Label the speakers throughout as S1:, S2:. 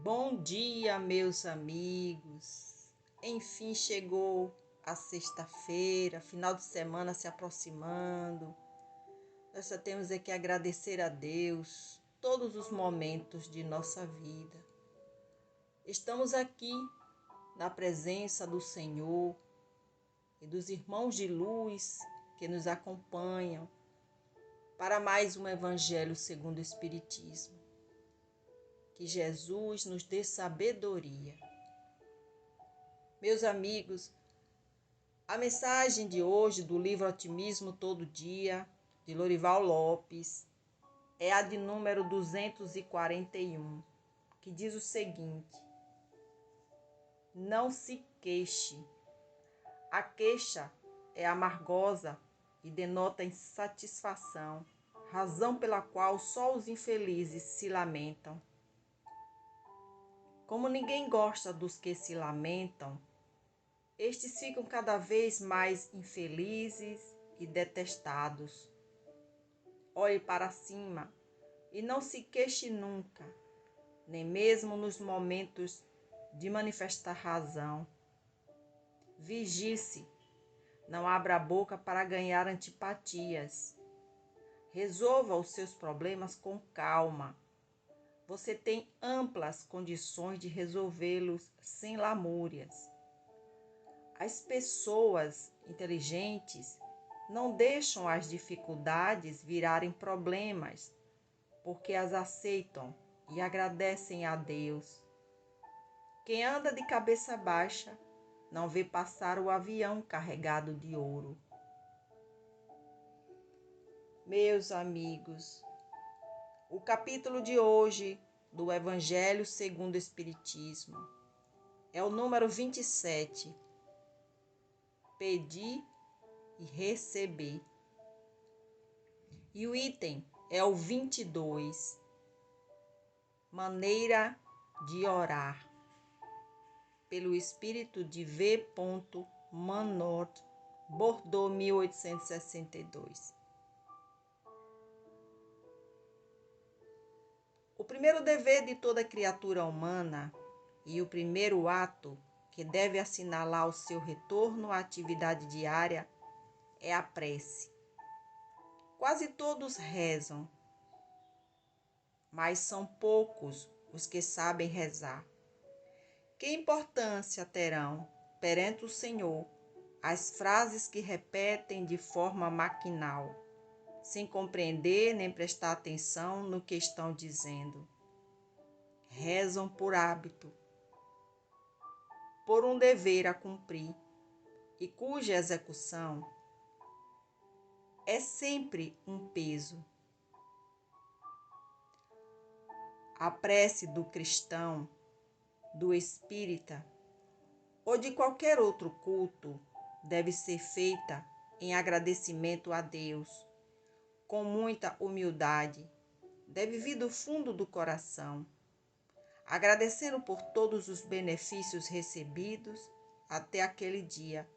S1: Bom dia, meus amigos. Enfim chegou a sexta-feira, final de semana se aproximando. Nós só temos que agradecer a Deus todos os momentos de nossa vida. Estamos aqui na presença do Senhor e dos irmãos de luz que nos acompanham para mais um Evangelho segundo o Espiritismo. Que Jesus nos dê sabedoria. Meus amigos, a mensagem de hoje do livro Otimismo Todo Dia, de Lorival Lopes, é a de número 241, que diz o seguinte: não se queixe. A queixa é amargosa e denota insatisfação, razão pela qual só os infelizes se lamentam. Como ninguém gosta dos que se lamentam, estes ficam cada vez mais infelizes e detestados. Olhe para cima e não se queixe nunca, nem mesmo nos momentos de manifestar razão. Vigie-se, não abra a boca para ganhar antipatias. Resolva os seus problemas com calma. Você tem amplas condições de resolvê-los sem lamúrias. As pessoas inteligentes não deixam as dificuldades virarem problemas, porque as aceitam e agradecem a Deus. Quem anda de cabeça baixa não vê passar o avião carregado de ouro. Meus amigos, o capítulo de hoje do Evangelho segundo o Espiritismo é o número 27. Pedir e receber. E o item é o 22. Maneira de orar. Pelo espírito de V. Manot, Bordeaux, 1862. O primeiro dever de toda criatura humana e o primeiro ato que deve assinalar o seu retorno à atividade diária é a prece. Quase todos rezam, mas são poucos os que sabem rezar. Que importância terão perante o Senhor as frases que repetem de forma maquinal, sem compreender nem prestar atenção no que estão dizendo? Rezam por hábito, por um dever a cumprir, e cuja execução é sempre um peso. A prece do cristão, do espírita ou de qualquer outro culto deve ser feita em agradecimento a Deus, com muita humildade, deve vir do fundo do coração, agradecendo por todos os benefícios recebidos até aquele dia,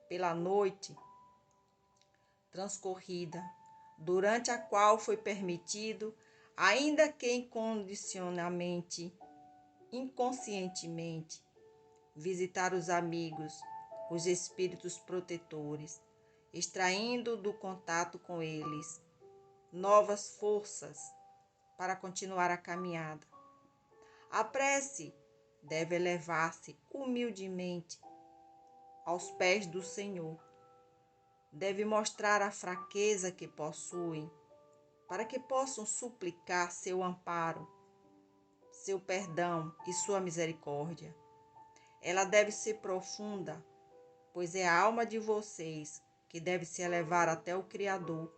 S1: pela noite transcorrida, durante a qual foi permitido, ainda que inconscientemente, visitar os amigos, os espíritos protetores, extraindo do contato com eles novas forças para continuar a caminhada. A prece deve elevar-se humildemente aos pés do Senhor. Deve mostrar a fraqueza que possuem, para que possam suplicar seu amparo, seu perdão e sua misericórdia. Ela deve ser profunda, pois é a alma de vocês que deve se elevar até o Criador,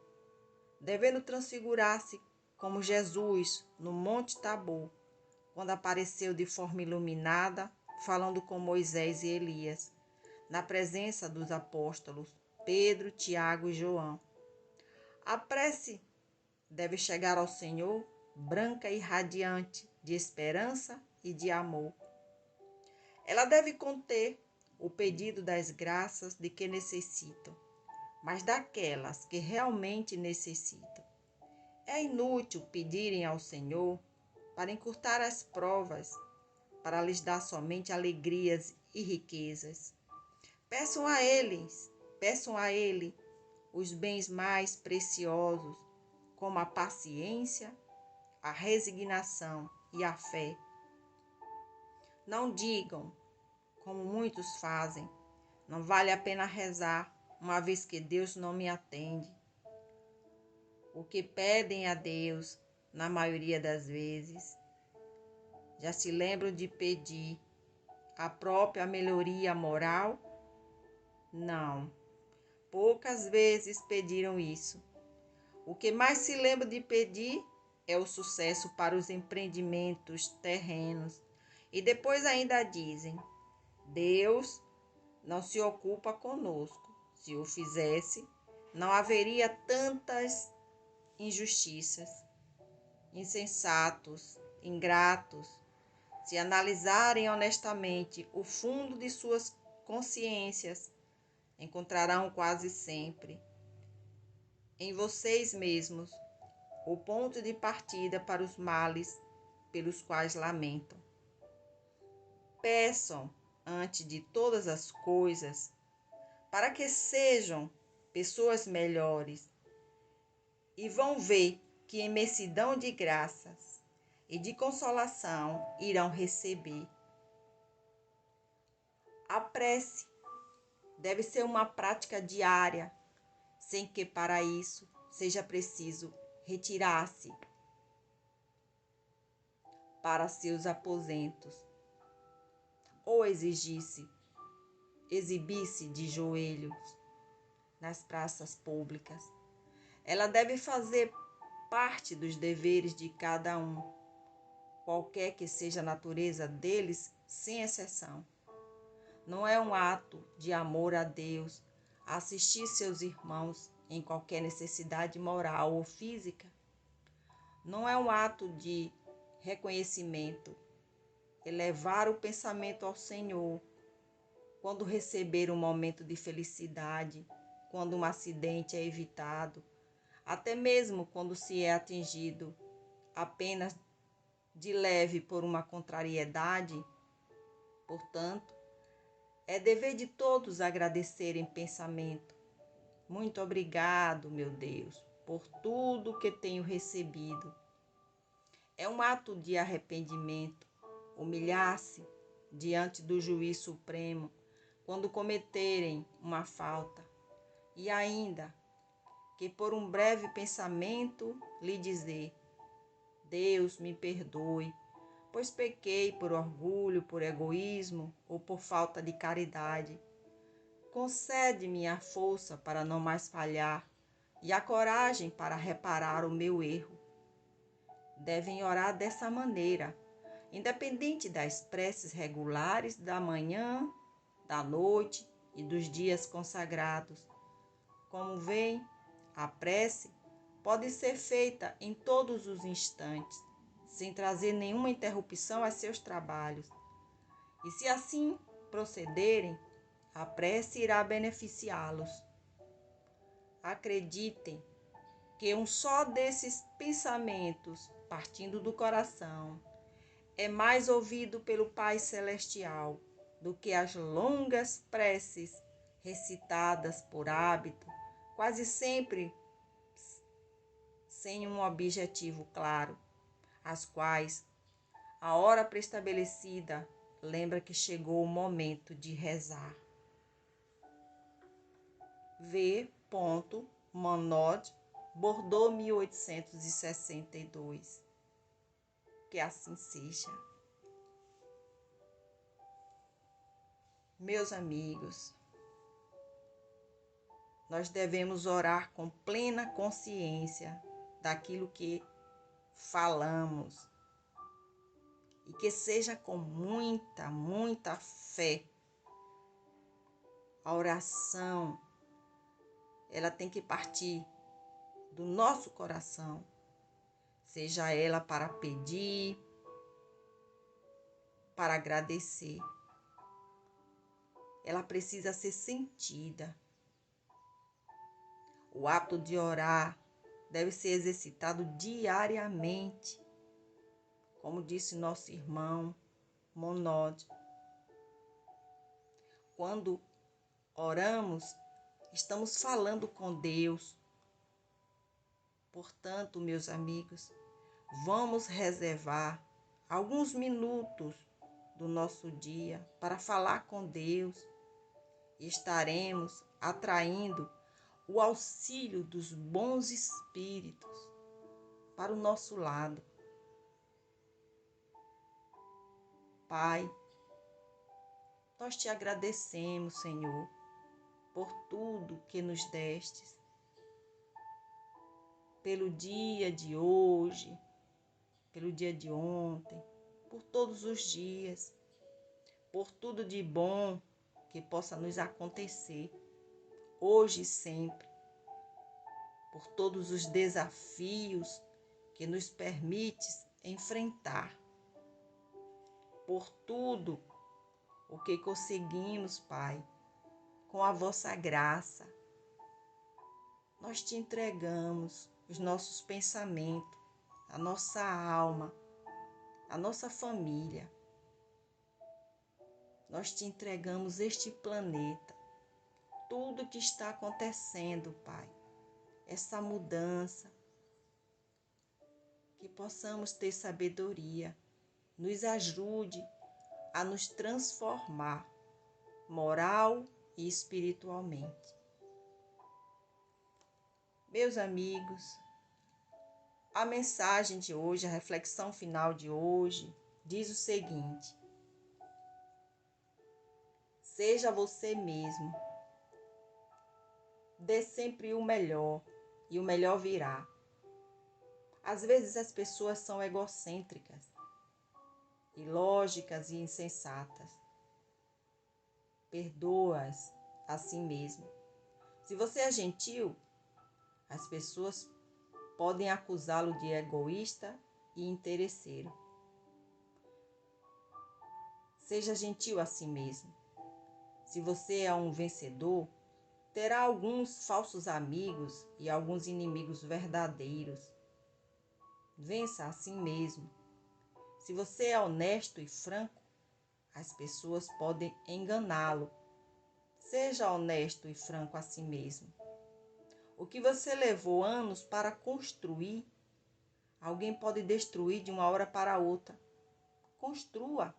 S1: devendo transfigurar-se como Jesus no Monte Tabor, quando apareceu de forma iluminada, falando com Moisés e Elias, na presença dos apóstolos Pedro, Tiago e João. A prece deve chegar ao Senhor branca e radiante de esperança e de amor. Ela deve conter o pedido das graças de que necessitam, mas daquelas que realmente necessitam. É inútil pedirem ao Senhor para encurtar as provas para lhes dar somente alegrias e riquezas. Peçam a Ele os bens mais preciosos, como a paciência, a resignação e a fé. Não digam, como muitos fazem, não vale a pena rezar, uma vez que Deus não me atende. O que pedem a Deus, na maioria das vezes, já se lembram de pedir a própria melhoria moral? Não, poucas vezes pediram isso. O que mais se lembra de pedir é o sucesso para os empreendimentos terrenos. E depois ainda dizem: Deus não se ocupa conosco. Se o fizesse, não haveria tantas injustiças. Insensatos, ingratos, se analisarem honestamente o fundo de suas consciências, encontrarão quase sempre em vocês mesmos o ponto de partida para os males pelos quais lamentam. Peçam, antes de todas as coisas, para que sejam pessoas melhores, e vão ver que em imensidão de graças e de consolação irão receber. A prece deve ser uma prática diária, sem que para isso seja preciso retirar-se para seus aposentos ou exibir-se de joelhos nas praças públicas. Ela deve fazer parte dos deveres de cada um, qualquer que seja a natureza deles, sem exceção. Não é um ato de amor a Deus assistir seus irmãos em qualquer necessidade moral ou física. Não é um ato de reconhecimento elevar o pensamento ao Senhor quando receber um momento de felicidade, quando um acidente é evitado, até mesmo quando se é atingido apenas de leve por uma contrariedade. Portanto, é dever de todos agradecer em pensamento. Muito obrigado, meu Deus, por tudo que tenho recebido. É um ato de arrependimento, humilhar-se diante do juiz supremo quando cometerem uma falta, e ainda que por um breve pensamento lhe dizer: Deus me perdoe, pois pequei por orgulho, por egoísmo ou por falta de caridade. Concede-me a força para não mais falhar e a coragem para reparar o meu erro. Devem orar dessa maneira, independente das preces regulares da manhã, da noite e dos dias consagrados. Como veem, a prece pode ser feita em todos os instantes, sem trazer nenhuma interrupção a seus trabalhos. E se assim procederem, a prece irá beneficiá-los. Acreditem que um só desses pensamentos, partindo do coração, é mais ouvido pelo Pai Celestial do que as longas preces recitadas por hábito, quase sempre sem um objetivo claro, as quais, a hora prestabelecida, lembra que chegou o momento de rezar. V. Monod, Bordeaux, 1862. Que assim seja. Meus amigos, nós devemos orar com plena consciência daquilo que falamos e que seja com muita fé. A oração, ela tem que partir do nosso coração, seja ela para pedir, para agradecer. Ela precisa ser sentida. O ato de orar deve ser exercitado diariamente. Como disse nosso irmão, monódio. Quando oramos, estamos falando com Deus. Portanto, meus amigos, vamos reservar alguns minutos do nosso dia para falar com Deus. Estaremos atraindo o auxílio dos bons espíritos para o nosso lado. Pai, nós te agradecemos, Senhor, por tudo que nos destes, pelo dia de hoje, pelo dia de ontem, por todos os dias, por tudo de bom que possa nos acontecer, hoje e sempre, por todos os desafios que nos permites enfrentar, por tudo o que conseguimos, Pai, com a vossa graça. Nós te entregamos os nossos pensamentos, a nossa alma, a nossa família. Nós te entregamos este planeta, tudo que está acontecendo, Pai, essa mudança, que possamos ter sabedoria, nos ajude a nos transformar moral e espiritualmente. Meus amigos, a mensagem de hoje, a reflexão final de hoje, diz o seguinte: seja você mesmo. Dê sempre o melhor e o melhor virá. Às vezes as pessoas são egocêntricas, ilógicas e insensatas. Perdoa-as a si mesmo. Se você é gentil, as pessoas podem acusá-lo de egoísta e interesseiro. Seja gentil a si mesmo. Se você é um vencedor, terá alguns falsos amigos e alguns inimigos verdadeiros. Vença a si mesmo. Se você é honesto e franco, as pessoas podem enganá-lo. Seja honesto e franco a si mesmo. O que você levou anos para construir, alguém pode destruir de uma hora para outra. Construa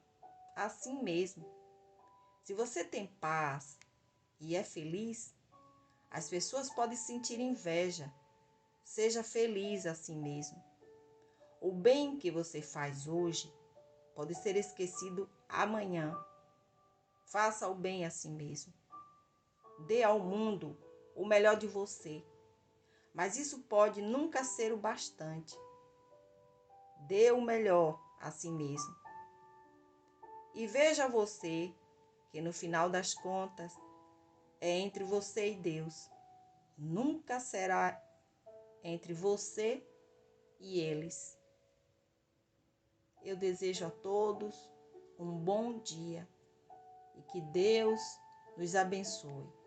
S1: assim mesmo. Se você tem paz e é feliz, as pessoas podem sentir inveja. Seja feliz assim mesmo. O bem que você faz hoje pode ser esquecido amanhã. Faça o bem a si mesmo. Dê ao mundo o melhor de você. Mas isso pode nunca ser o bastante. Dê o melhor a si mesmo. E veja você que no final das contas é entre você e Deus. Nunca será entre você e eles. Eu desejo a todos um bom dia e que Deus nos abençoe.